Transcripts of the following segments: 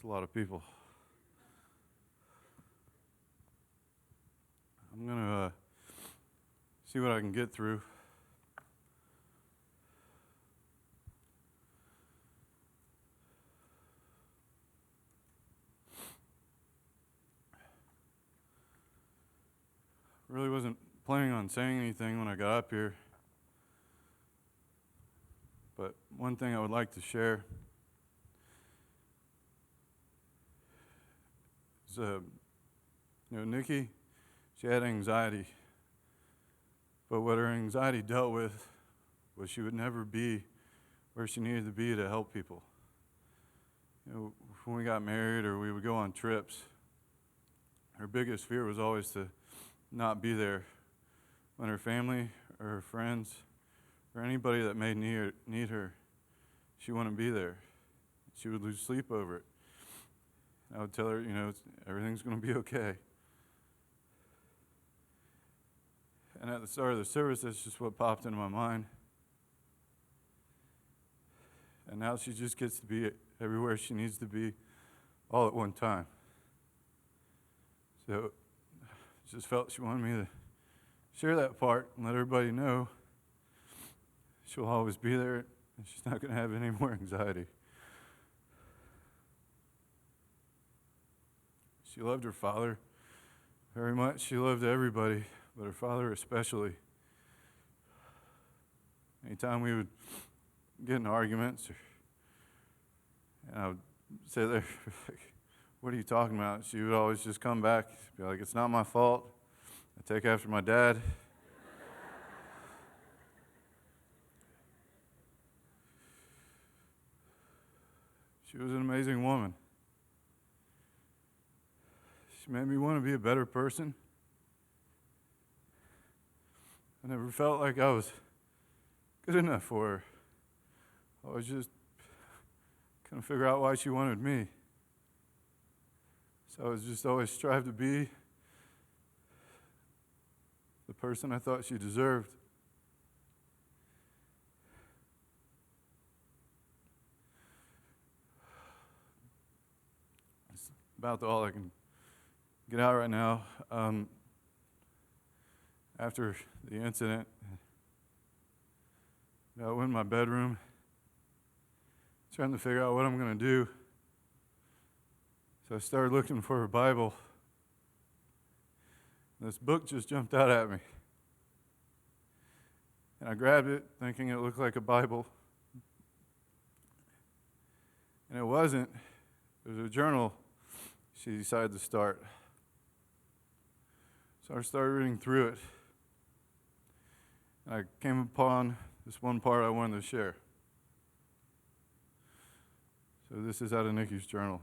a lot of people. I'm going to see what I can get through. Really wasn't planning on saying anything when I got up here. But one thing I would like to share is, Nikki, she had anxiety. But what her anxiety dealt with was she would never be where she needed to be to help people. When we got married or we would go on trips, her biggest fear was always to not be there when her family or her friends or anybody that may need her, she wouldn't be there. She would lose sleep over it. I would tell her, everything's going to be okay. And at the start of the service, that's just what popped into my mind. And now she just gets to be everywhere she needs to be all at one time. So I just felt she wanted me to share that part and let everybody know she'll always be there and she's not going to have any more anxiety. She loved her father very much. She loved everybody, but her father especially. Anytime we would get in arguments, and I would say there, what are you talking about? She would always just come back, be like, it's not my fault. I take after my dad. She was an amazing woman. She made me want to be a better person. I never felt like I was good enough for her. I was just couldn't figure out why she wanted me. So I was just always strive to be the person I thought she deserved. It's about all I can get out right now. After the incident, I went in my bedroom trying to figure out what I'm going to do. So I started looking for a Bible. This book just jumped out at me. And I grabbed it thinking it looked like a Bible. And it wasn't. It was a journal she decided to start. So I started reading through it. And I came upon this one part I wanted to share. So this is out of Nikki's journal.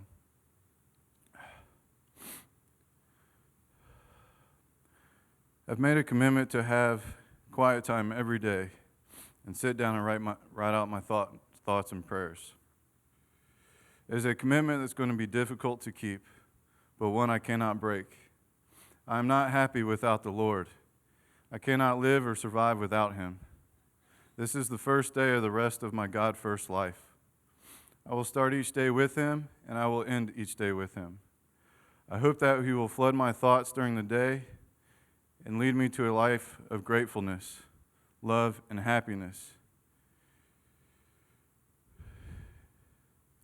I've made a commitment to have quiet time every day and sit down and write out my thoughts and prayers. It is a commitment that's going to be difficult to keep, but one I cannot break. I am not happy without the Lord. I cannot live or survive without Him. This is the first day of the rest of my God-first life. I will start each day with Him, and I will end each day with Him. I hope that He will flood my thoughts during the day and lead me to a life of gratefulness, love, and happiness.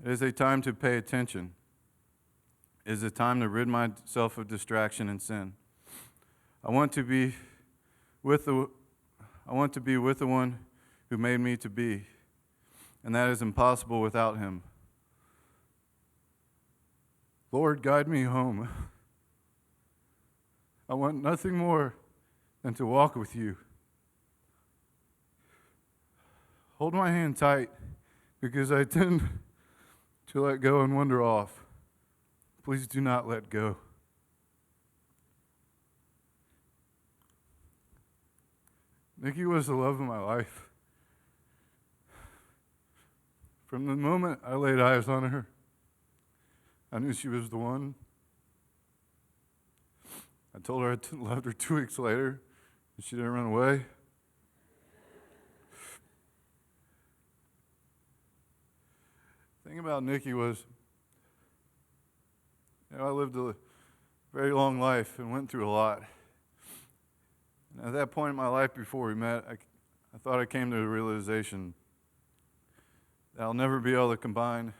It is a time to pay attention. It is a time to rid myself of distraction and sin. I want to be with the one who made me to be, and that is impossible without Him. Lord, guide me home. I want nothing more than to walk with You. Hold my hand tight, because I tend to let go and wander off. Please do not let go. Nikki was the love of my life. From the moment I laid eyes on her, I knew she was the one. I told her I loved her 2 weeks later, and she didn't run away. The thing about Nikki was I lived a very long life and went through a lot. And at that point in my life before we met, I thought I came to a realization that I'll never be able to combine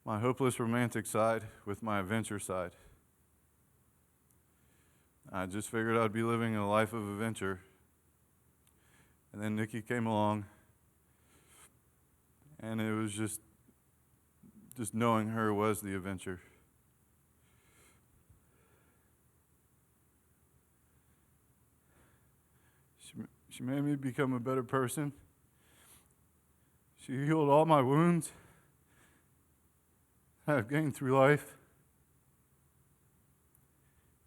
my hopeless romantic side with my adventure side. I just figured I'd be living a life of adventure. And then Nikki came along, and it was just knowing her was the adventure. She made me become a better person. She healed all my wounds I've gained through life.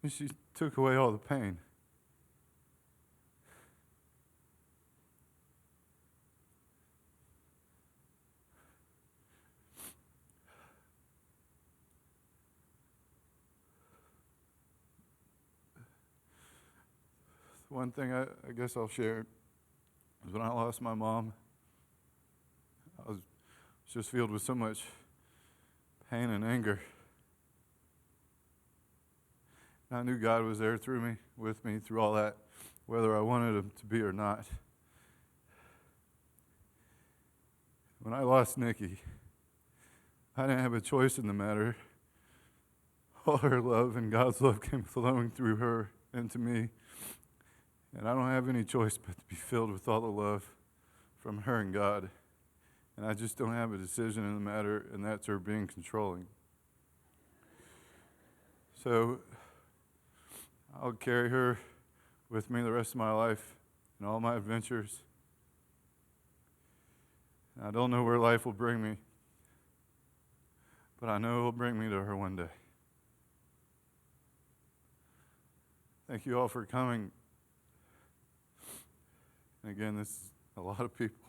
And she took away all the pain. One thing I guess I'll share is when I lost my mom, I was just filled with so much pain and anger. And I knew God was there with me through all that, whether I wanted Him to be or not. When I lost Nikki, I didn't have a choice in the matter. All her love and God's love came flowing through her into me. And I don't have any choice but to be filled with all the love from her and God. And I just don't have a decision in the matter, and that's her being controlling. So I'll carry her with me the rest of my life and all my adventures. And I don't know where life will bring me, but I know it will bring me to her one day. Thank you all for coming. And again, this is a lot of people.